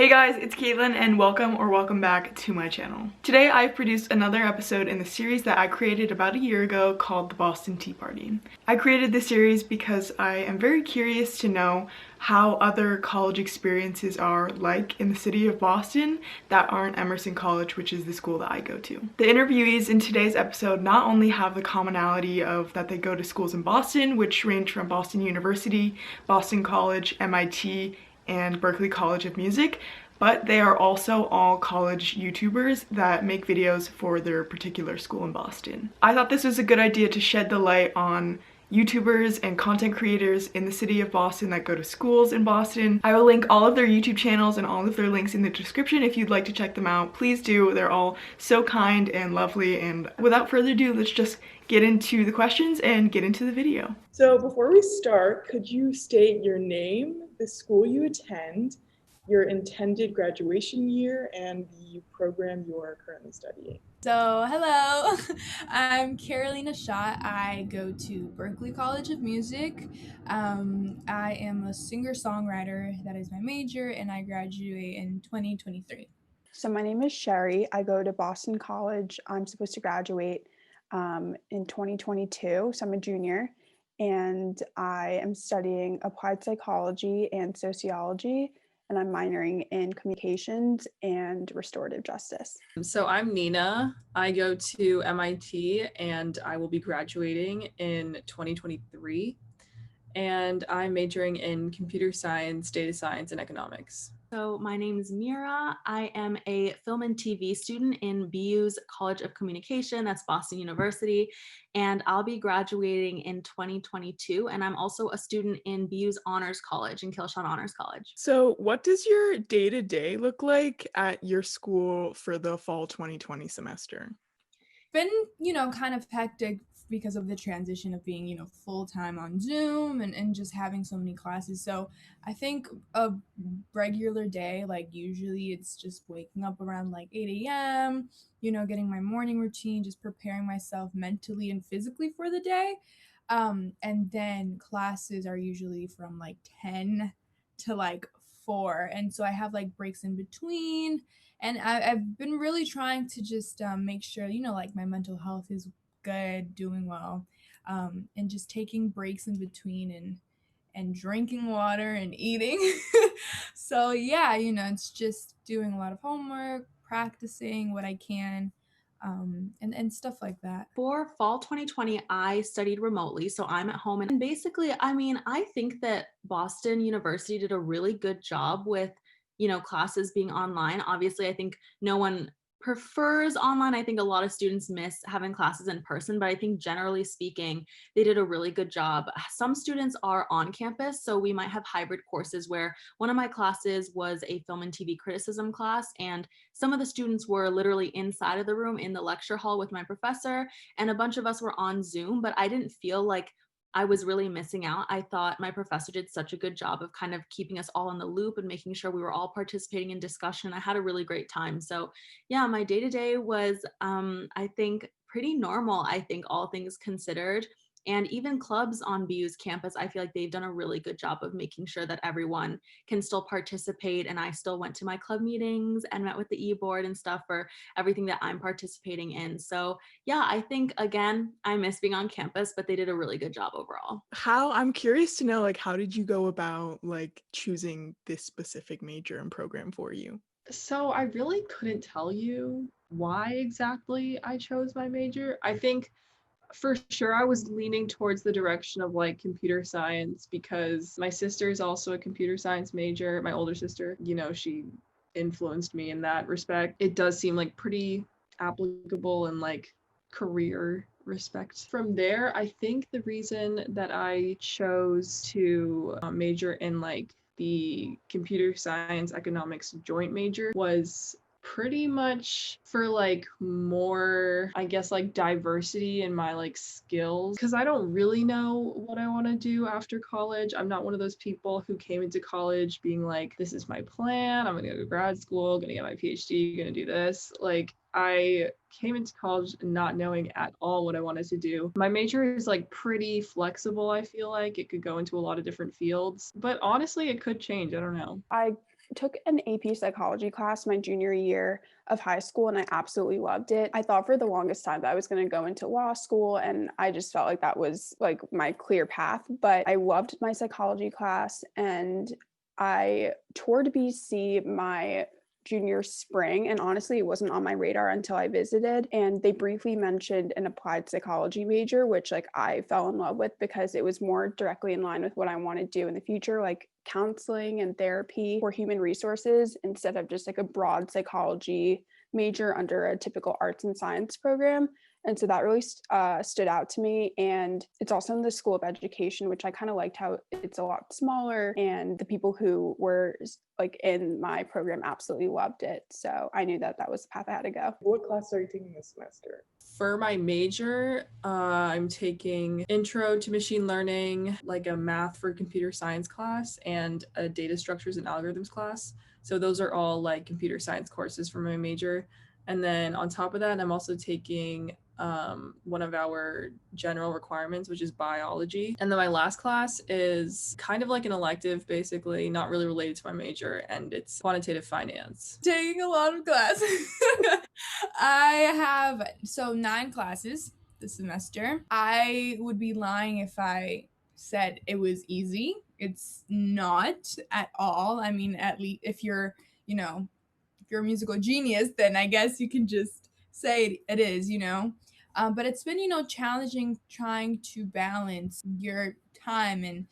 Hey guys, it's Kaitlin and welcome back to my channel. Today I've produced another episode in the series that I created about a year ago called the Boston Tea Party. I created this series because I am very curious to know how other college experiences are like in the city of Boston that aren't Emerson College, which is the school that I go to. The interviewees in today's episode not only have the commonality of that they go to schools in Boston, which range from Boston University, Boston College, MIT, and Berklee College of Music, but they are also all college YouTubers that make videos for their particular school in Boston. I thought this was a good idea to shed the light on YouTubers and content creators in the city of Boston that go to schools in Boston. I will link all of their YouTube channels and all of their links in the description if you'd like to check them out. Please do. They're all so kind and lovely, and without further ado, let's just get into the questions and get into the video. So before we start, could you state your name, the school you attend, your intended graduation year, and the program you are currently studying? So, hello, I'm Carolina Schott. I go to Berklee College of Music. I am a singer-songwriter. That is my major, and I graduate in 2023. So my name is Sheri. I go to Boston College. I'm supposed to graduate in 2022, so I'm a junior, and I am studying applied psychology and sociology, and I'm minoring in communications and restorative justice. So I'm Nina. I go to MIT and I will be graduating in 2023. And I'm majoring in computer science, data science, and economics. So my name is Mira. I am a film and TV student in BU's College of Communication, that's Boston University, and I'll be graduating in 2022. And I'm also a student in BU's Honors College, in Kilshawn Honors College. So what does your day-to-day look like at your school for the fall 2020 semester? Been, kind of hectic because of the transition of being, full-time on Zoom and just having so many classes. So I think a regular day, like usually it's just waking up around like 8 a.m., getting my morning routine, just preparing myself mentally and physically for the day. And then classes are usually from like 10 to like 4. And so I have like breaks in between. And I've been really trying to just make sure, like my mental health is good, doing well, and just taking breaks in between and drinking water and eating. So yeah, it's just doing a lot of homework, practicing what I can, and stuff like that. For fall 2020, I studied remotely, so I'm at home. And basically, I think that Boston University did a really good job with classes being online. Obviously, I think no one prefers online. I think a lot of students miss having classes in person, but I think generally speaking, they did a really good job. Some students are on campus, so we might have hybrid courses where one of my classes was a film and TV criticism class, and some of the students were literally inside of the room in the lecture hall with my professor, and a bunch of us were on Zoom, but I didn't feel like I was really missing out. I thought my professor did such a good job of kind of keeping us all in the loop and making sure we were all participating in discussion. I had a really great time. So yeah, my day-to-day was, I think, pretty normal, I think, all things considered. And even clubs on BU's campus, I feel like they've done a really good job of making sure that everyone can still participate. And I still went to my club meetings and met with the e-board and stuff for everything that I'm participating in. So yeah, I think, again, I miss being on campus, but they did a really good job overall. I'm curious to know, like, how did you go about like choosing this specific major and program for you? So I really couldn't tell you why exactly I chose my major. I think for sure I was leaning towards the direction of like computer science because my sister is also a computer science major. My older sister, she influenced me in that respect. It does seem like pretty applicable in like career respect. From there, I think the reason that I chose to major in like the computer science economics joint major was pretty much for like more, I guess, like diversity in my like skills, because I don't really know what I want to do after college. I'm not one of those people who came into college being like, this is my plan, I'm gonna go to grad school, gonna get my PhD, gonna do this. Like, I came into college not knowing at all what I wanted to do. My major is like pretty flexible. I feel like it could go into a lot of different fields, but honestly it could change. I don't know. I took an AP psychology class my junior year of high school, and I absolutely loved it. I thought for the longest time that I was going to go into law school, and I just felt like that was like my clear path. But I loved my psychology class, and I toured BC my junior spring, and honestly it wasn't on my radar until I visited, and they briefly mentioned an applied psychology major, which like I fell in love with because it was more directly in line with what I want to do in the future, like counseling and therapy for human resources instead of just like a broad psychology major under a typical arts and science program. And so that really stood out to me. And it's also in the School of Education, which I kind of liked how it's a lot smaller. And the people who were like in my program absolutely loved it. So I knew that that was the path I had to go. What class are you taking this semester? For my major, I'm taking Intro to Machine Learning, like a Math for Computer Science class, and a Data Structures and Algorithms class. So those are all like computer science courses for my major. And then on top of that, I'm also taking one of our general requirements, which is biology. And then my last class is kind of like an elective, basically, not really related to my major, and it's quantitative finance. Taking a lot of classes. I have 9 classes this semester. I would be lying if I said it was easy. It's not at all. I mean, at least if you're a musical genius, then I guess you can just say it is, but it's been, challenging trying to balance your time and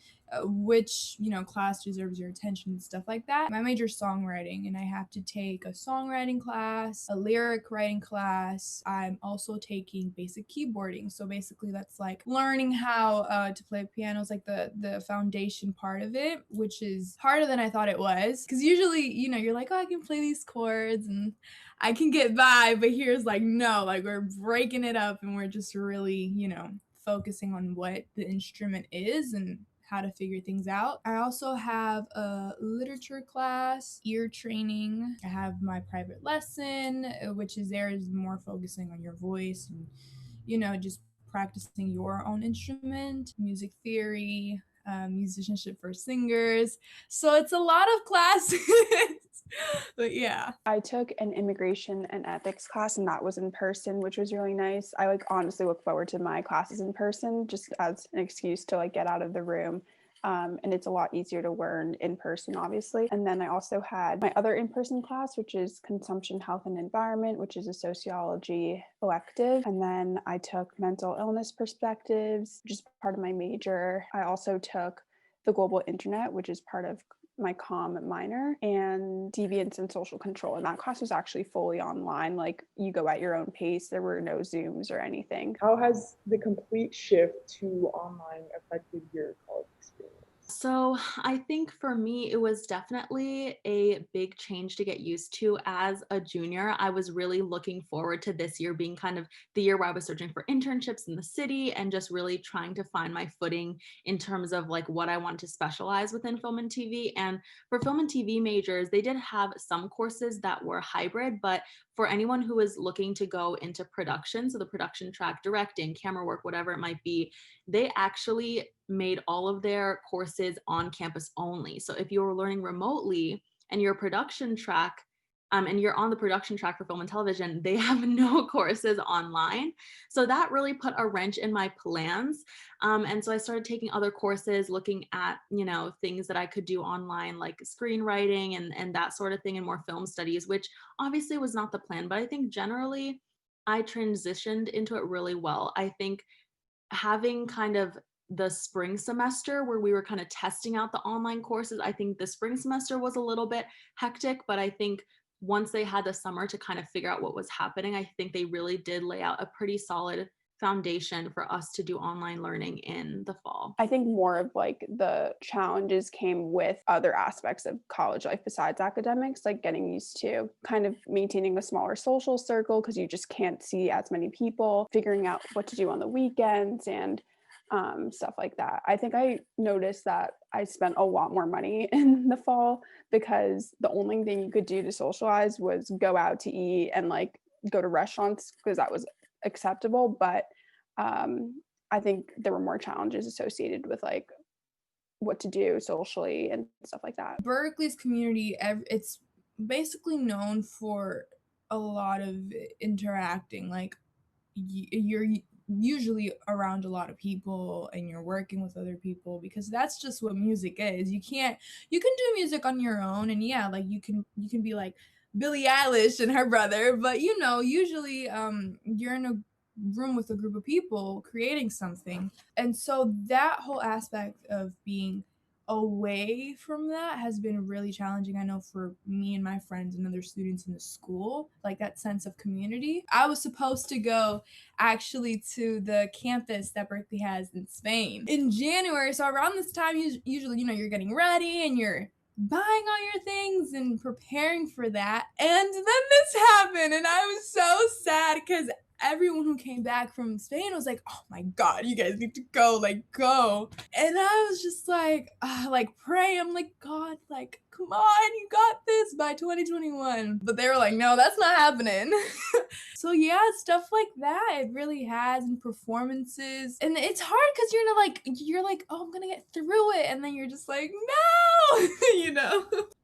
which, class deserves your attention and stuff like that. My major is songwriting, and I have to take a songwriting class, a lyric writing class. I'm also taking basic keyboarding. So basically that's like learning how to play piano is like the foundation part of it, which is harder than I thought it was. Because usually, you're like, oh, I can play these chords and I can get by, but here's like, no, like we're breaking it up and we're just really, focusing on what the instrument is and how to figure things out. I also have a literature class, ear training. I have my private lesson, which is more focusing on your voice and, just practicing your own instrument, music theory, musicianship for singers. So it's a lot of classes. But yeah. I took an immigration and ethics class, and that was in person, which was really nice. I like honestly look forward to my classes in person just as an excuse to like get out of the room. And it's a lot easier to learn in person, obviously. And then I also had my other in-person class, which is consumption, health, and environment, which is a sociology elective. And then I took mental illness perspectives, which is part of my major. I also took the global internet, which is part of my comm minor, and deviance and social control. And that class was actually fully online. Like you go at your own pace. There were no Zooms or anything. How has the complete shift to online affected your college experience? So I think for me, it was definitely a big change to get used to. As a junior, I was really looking forward to this year being kind of the year where I was searching for internships in the city and just really trying to find my footing in terms of like what I want to specialize within film and TV. And for film and TV majors, they did have some courses that were hybrid, but for anyone who is looking to go into production, so the production track, directing, camera work, whatever it might be, they actually made all of their courses on campus only. So if you're learning remotely and you're a production track, and you're on the production track for film and television, they have no courses online. So that really put a wrench in my plans. And so I started taking other courses, looking at, things that I could do online, like screenwriting and that sort of thing, and more film studies, which obviously was not the plan. But I think generally I transitioned into it really well. I think having kind of the spring semester where we were kind of testing out the online courses, I think the spring semester was a little bit hectic, but I think once they had the summer to kind of figure out what was happening, I think they really did lay out a pretty solid foundation for us to do online learning in the fall. I think more of like the challenges came with other aspects of college life besides academics, like getting used to kind of maintaining a smaller social circle because you just can't see as many people, figuring out what to do on the weekends and stuff like that. I think I noticed that I spent a lot more money in the fall because the only thing you could do to socialize was go out to eat and like go to restaurants because that was acceptable. But I think there were more challenges associated with like what to do socially and stuff like that. Berklee's community, it's basically known for a lot of interacting. Like you're usually around a lot of people and you're working with other people, because that's just what music is. You can do music on your own, and yeah, like you can be like Billie Eilish and her brother, but usually you're in a room with a group of people creating something. And so that whole aspect of being away from that has been really challenging, I know, for me and my friends and other students in the school, like that sense of community. I was supposed to go actually to the campus that Berklee has in Spain in January. So around this time, usually, you're getting ready and you're buying all your things and preparing for that. And then this happened, and I was so sad because everyone who came back from Spain was like, oh my God, you guys need to go, like, go. And I was just like pray. I'm like, God, like, come on, you got this by 2021. But they were like, no, that's not happening. So yeah, stuff like that, it really has, in performances. And it's hard because you're like, oh, I'm gonna get through it. And then you're just like, no,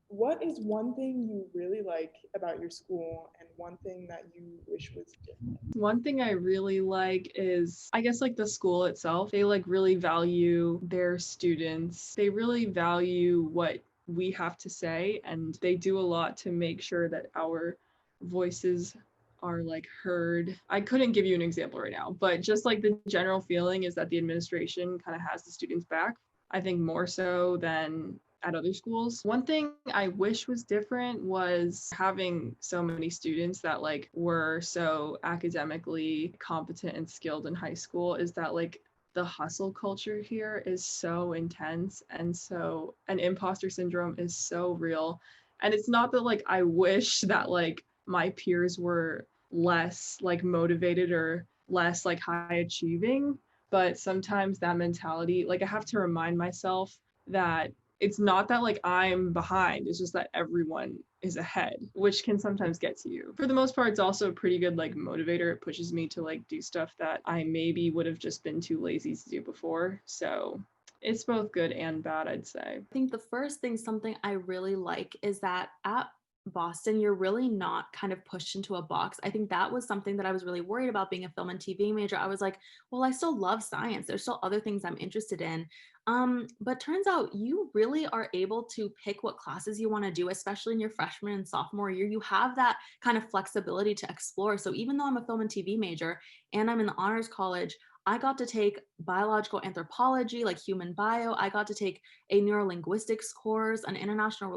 What is one thing you really like about your school and one thing that you wish was different? One thing I really like is, I guess, like the school itself. They like really value their students. They really value what we have to say, and they do a lot to make sure that our voices are like heard. I couldn't give you an example right now, but just like the general feeling is that the administration kind of has the students back. I think more so than at other schools. One thing I wish was different was having so many students that like were so academically competent and skilled in high school, is that like the hustle culture here is so intense, and imposter syndrome is so real. And it's not that like I wish that like my peers were less like motivated or less like high achieving, but sometimes that mentality, like I have to remind myself that it's not that like I'm behind, it's just that everyone is ahead, which can sometimes get to you. For the most part, it's also a pretty good like motivator. It pushes me to like do stuff that I maybe would have just been too lazy to do before. So it's both good and bad, I'd say. I think the first thing, something I really like, is that at Boston, you're really not kind of pushed into a box. I think that was something that I was really worried about being a film and TV major. I was like, well, I still love science. There's still other things I'm interested in. But turns out you really are able to pick what classes you want to do, especially in your freshman and sophomore year. You have that kind of flexibility to explore. So even though I'm a film and TV major and I'm in the honors college, I got to take biological anthropology, like human bio. I got to take a neurolinguistics course, an international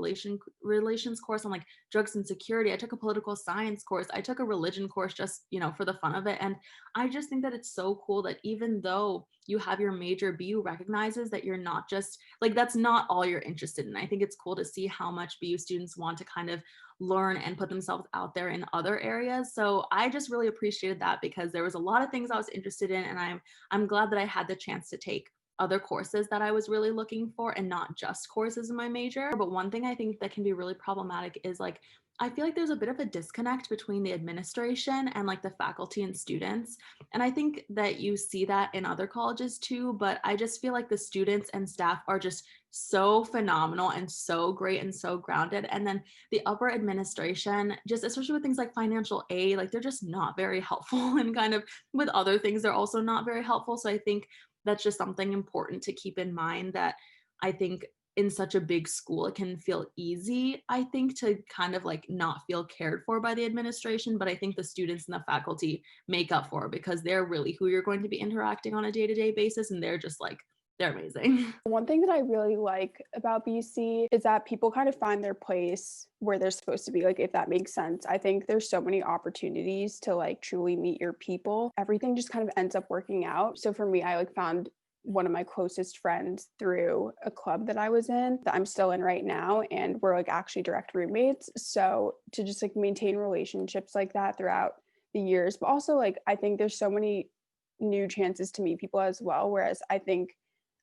relations course on like drugs and security. I took a political science course. I took a religion course just, for the fun of it. And I just think that it's so cool that even though you have your major, BU recognizes that you're not just like, that's not all you're interested in. I think it's cool to see how much BU students want to kind of learn and put themselves out there in other areas. So I just really appreciated that, because there was a lot of things I was interested in, and I'm glad that I had the chance to take other courses that I was really looking for and not just courses in my major. But one thing I think that can be really problematic is like, I feel like there's a bit of a disconnect between the administration and like the faculty and students. And I think that you see that in other colleges too, but I just feel like the students and staff are just so phenomenal and so great and so grounded. And then the upper administration, just especially with things like financial aid, like they're just not very helpful, and kind of with other things, they're also not very helpful. So I think that's just something important to keep in mind, that I think in such a big school, it can feel easy, I think, to kind of like not feel cared for by the administration. But I think the students and the faculty make up for it, because they're really who you're going to be interacting on a day-to-day basis. And they're just like, they're amazing. One thing that I really like about BC is that people kind of find their place where they're supposed to be, like, if that makes sense. I think there's so many opportunities to like truly meet your people. Everything just kind of ends up working out. So for me, I like found one of my closest friends through a club that I was in, that I'm still in right now, and we're like actually direct roommates. So to just like maintain relationships like that throughout the years, but also like I think there's so many new chances to meet people as well. Whereas I think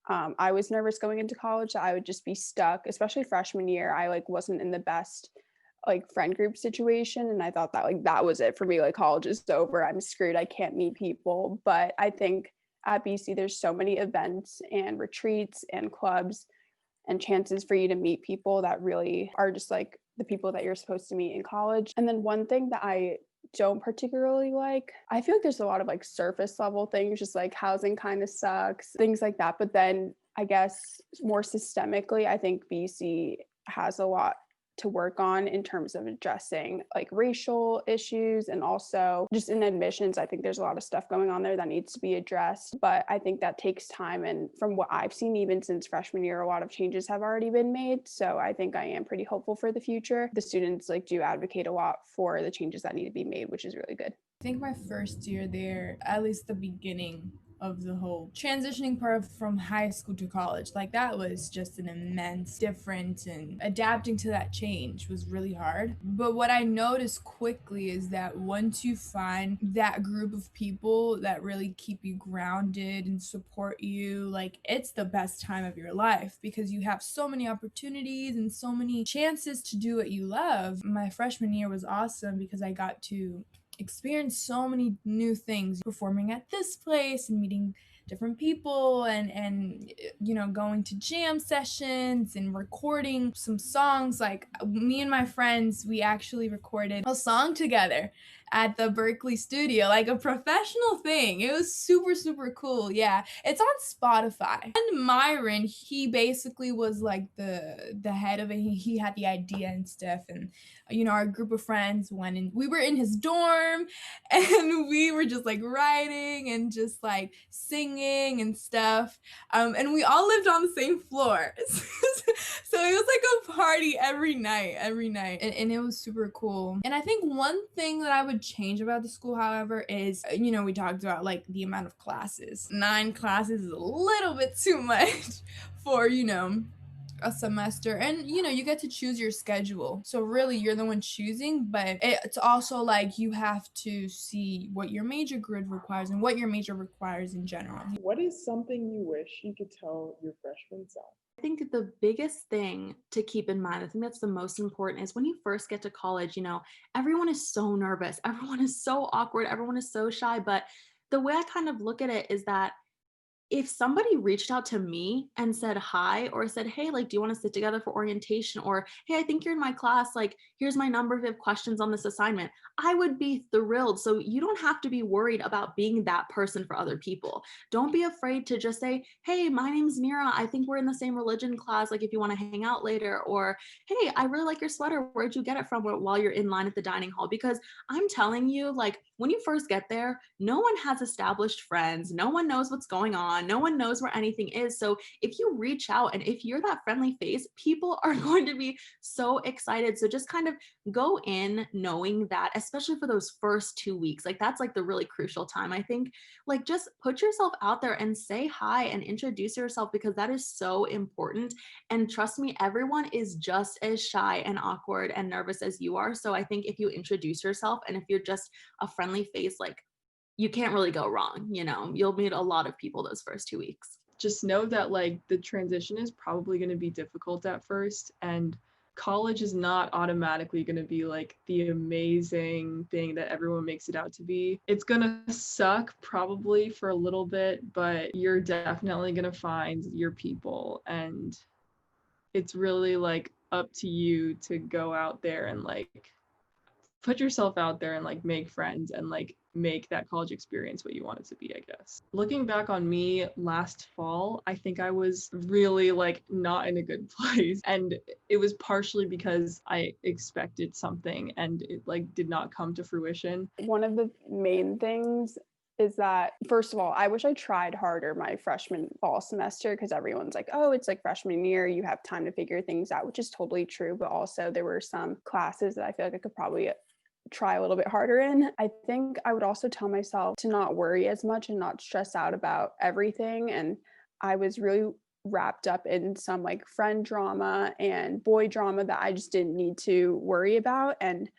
I was nervous going into college that I would just be stuck, especially freshman year. I like wasn't in the best like friend group situation, and I thought that like that was it for me. Like college is over, I'm screwed, I can't meet people. But I think at BC there's so many events and retreats and clubs and chances for you to meet people that really are just like the people that you're supposed to meet in college. And then one thing that I don't particularly like, I feel like there's a lot of like surface level things, just like housing kind of sucks, things like that. But then I guess more systemically, I think BC has a lot to work on in terms of addressing like racial issues, and also just in admissions, I think there's a lot of stuff going on there that needs to be addressed, but I think that takes time. And from what I've seen, even since freshman year, a lot of changes have already been made, so I think I am pretty hopeful for the future. The students like do advocate a lot for the changes that need to be made, which is really good. I think my first year there, at least the beginning of the whole transitioning part from high school to college, like that was just an immense difference, and adapting to that change was really hard. But what I noticed quickly is that once you find that group of people that really keep you grounded and support you, like it's the best time of your life, because you have so many opportunities and so many chances to do what you love. My freshman year was awesome because I got to experience so many new things, performing at this place and meeting different people, and you know, going to jam sessions and recording some songs. Like me and my friends, we actually recorded a song together at the Berklee studio, like a professional thing. It was super cool. Yeah, it's on Spotify. And Myron, he basically was like the head of it. He had the idea and stuff, and you know, our group of friends went in, we were in his dorm, and we were just like writing and just like singing and stuff, and we all lived on the same floor. So it was like a party every night, and it was super cool. And I think one thing that I would change about the school, however, is, you know, we talked about like the amount of classes. 9 classes is a little bit too much for, you know, a semester. And you know, you get to choose your schedule, so really you're the one choosing, but it's also like you have to see what your major grid requires and what your major requires in general. What is something you wish you could tell your freshman self? I think the biggest thing to keep in mind, I think that's the most important, is when you first get to college, you know, everyone is so nervous, everyone is so awkward, everyone is so shy. But the way I kind of look at it is that if somebody reached out to me and said hi, or said, hey, like, do you want to sit together for orientation? Or, hey, I think you're in my class. Like, here's my number if you have questions on this assignment. I would be thrilled. So you don't have to be worried about being that person for other people. Don't be afraid to just say, hey, my name's Mira. I think we're in the same religion class. Like, if you want to hang out later. Or, hey, I really like your sweater. Where'd you get it from? While you're in line at the dining hall. Because I'm telling you, like, when you first get there, no one has established friends. No one knows what's going on. No one knows where anything is. So if you reach out and if you're that friendly face, people are going to be so excited. So just kind of go in knowing that, especially for those first 2 weeks, like that's like the really crucial time. I think, like, just put yourself out there and say hi and introduce yourself, because that is so important. And trust me, everyone is just as shy and awkward and nervous as you are. So I think if you introduce yourself and if you're just a friendly face, like, you can't really go wrong. You know, you'll meet a lot of people those first 2 weeks. Just know that like the transition is probably going to be difficult at first, and college is not automatically going to be like the amazing thing that everyone makes it out to be. It's going to suck probably for a little bit, but you're definitely going to find your people, and it's really like up to you to go out there and like put yourself out there and like make friends and like make that college experience what you want it to be, I guess. Looking back on me last fall, I think I was really like not in a good place, and it was partially because I expected something and it like did not come to fruition. One of the main things is that, first of all, I wish I tried harder my freshman fall semester, because everyone's like, oh, it's like freshman year, you have time to figure things out, which is totally true. But also there were some classes that I feel like I could probably try a little bit harder in. I think I would also tell myself to not worry as much and not stress out about everything. And I was really wrapped up in some like friend drama and boy drama that I just didn't need to worry about. And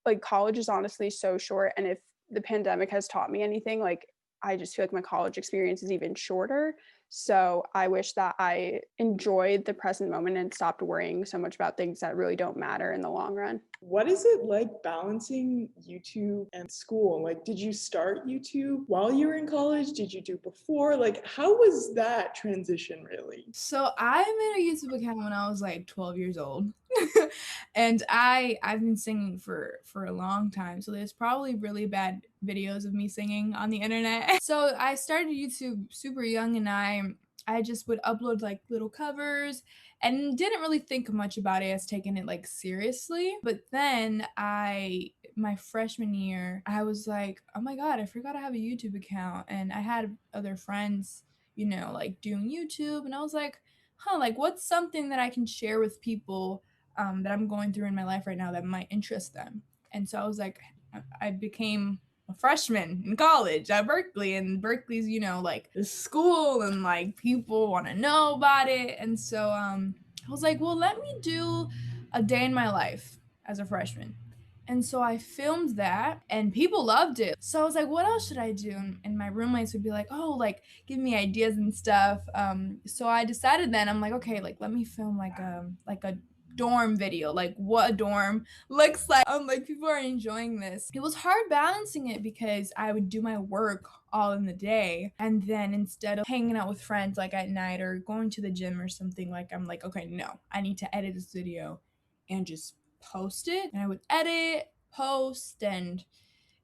like college is honestly so short. And if the pandemic has taught me anything, like I just feel like my college experience is even shorter. So I wish that I enjoyed the present moment and stopped worrying so much about things that really don't matter in the long run. What is it like balancing YouTube and school? Like, did you start YouTube while you were in college? Did you do before? Like, how was that transition really? So I made a YouTube account when I was like 12 years old. And I've been singing for a long time. So there's probably really bad videos of me singing on the internet. So I started YouTube super young, and I just would upload like little covers and didn't really think much about it as taking it like seriously. But then my freshman year, I was like, oh my God, I forgot I have a YouTube account. And I had other friends, like doing YouTube. And I was like, like what's something that I can share with people that I'm going through in my life right now that might interest them? And so I was like, I became a freshman in college at Berklee, and Berklee's, like the school, and like people want to know about it. And so I was like, well, let me do a day in my life as a freshman. And so I filmed that, and people loved it. So I was like, what else should I do? And my roommates would be like, oh, like give me ideas and stuff. So I decided then, I'm like, okay, like let me film like a dorm video, like what a dorm looks like. Like people are enjoying this. It was hard balancing it because I would do my work all in the day, and then instead of hanging out with friends like at night or going to the gym or something, like I'm like, okay, no, I need to edit this video and just post it. And I would edit, post, and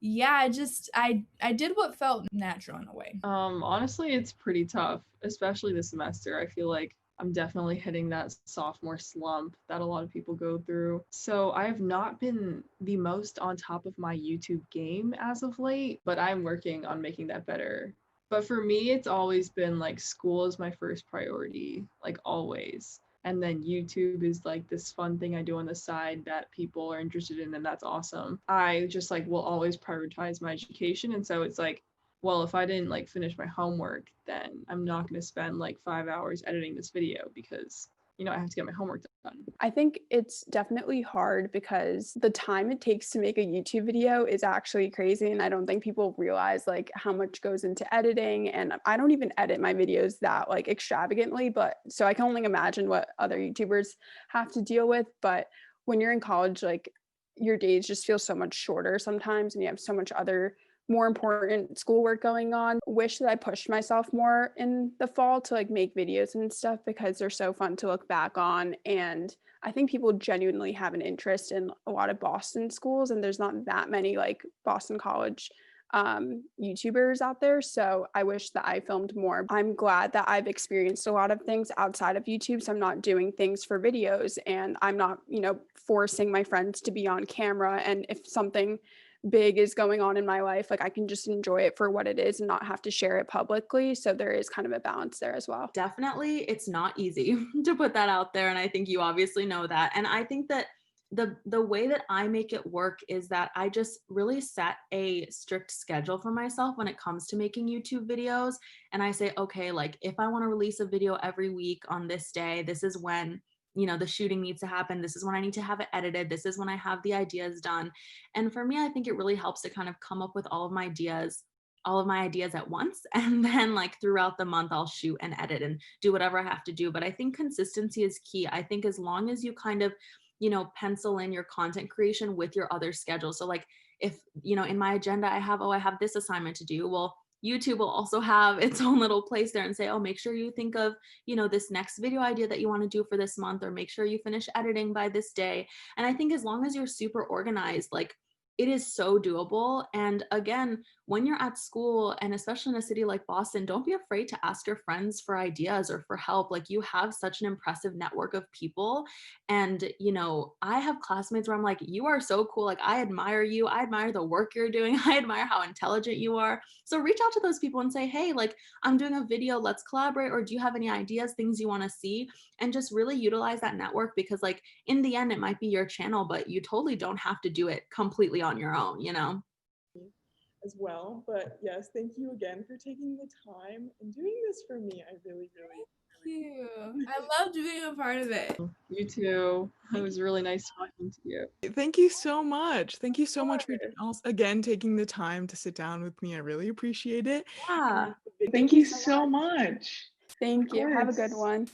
yeah, I did what felt natural in a way. Honestly, it's pretty tough, especially this semester. I feel like I'm definitely hitting that sophomore slump that a lot of people go through. So I have not been the most on top of my YouTube game as of late, but I'm working on making that better. But for me, it's always been like school is my first priority, like always. And then YouTube is like this fun thing I do on the side that people are interested in, and that's awesome. I just like will always prioritize my education. And so it's like, well, if I didn't like finish my homework, then I'm not going to spend like 5 hours editing this video because, I have to get my homework done. I think it's definitely hard because the time it takes to make a YouTube video is actually crazy. And I don't think people realize like how much goes into editing. And I don't even edit my videos that like extravagantly, but so I can only imagine what other YouTubers have to deal with. But when you're in college, like your days just feel so much shorter sometimes, and you have so much other more important schoolwork going on. Wish that I pushed myself more in the fall to like make videos and stuff because they're so fun to look back on. And I think people genuinely have an interest in a lot of Boston schools, and there's not that many like Boston College YouTubers out there. So I wish that I filmed more. I'm glad that I've experienced a lot of things outside of YouTube. So I'm not doing things for videos, and I'm not, forcing my friends to be on camera. And if something big is going on in my life, like I can just enjoy it for what it is and not have to share it publicly. So there is kind of a balance there as well. Definitely, it's not easy to put that out there, and I think you obviously know that. And I think that the way that I make it work is that I just really set a strict schedule for myself when it comes to making YouTube videos. And I say, okay, like if I want to release a video every week on this day, this is when the shooting needs to happen. This is when I need to have it edited. This is when I have the ideas done. And for me, I think it really helps to kind of come up with all of my ideas at once. And then like throughout the month, I'll shoot and edit and do whatever I have to do. But I think consistency is key. I think as long as you kind of, pencil in your content creation with your other schedule. So like if, in my agenda, I have this assignment to do. Well, YouTube will also have its own little place there and say, oh, make sure you think of, this next video idea that you want to do for this month, or make sure you finish editing by this day. And I think as long as you're super organized, like it is so doable. And again, when you're at school, and especially in a city like Boston, don't be afraid to ask your friends for ideas or for help. Like you have such an impressive network of people. And, I have classmates where I'm like, you are so cool. Like I admire you. I admire the work you're doing. I admire how intelligent you are. So reach out to those people and say, hey, like I'm doing a video, let's collaborate. Or do you have any ideas, things you want to see? And just really utilize that network, because like in the end, it might be your channel, but you totally don't have to do it completely on your own, As well. But yes, thank you again for taking the time and doing this for me. I really, really Thank you. I loved being a part of it. You too. It was really nice talking to you. Thank you so much. Thank you so much for again taking the time to sit down with me. I really appreciate it. Yeah. Thank you so much. Thank you. Have a good course. one.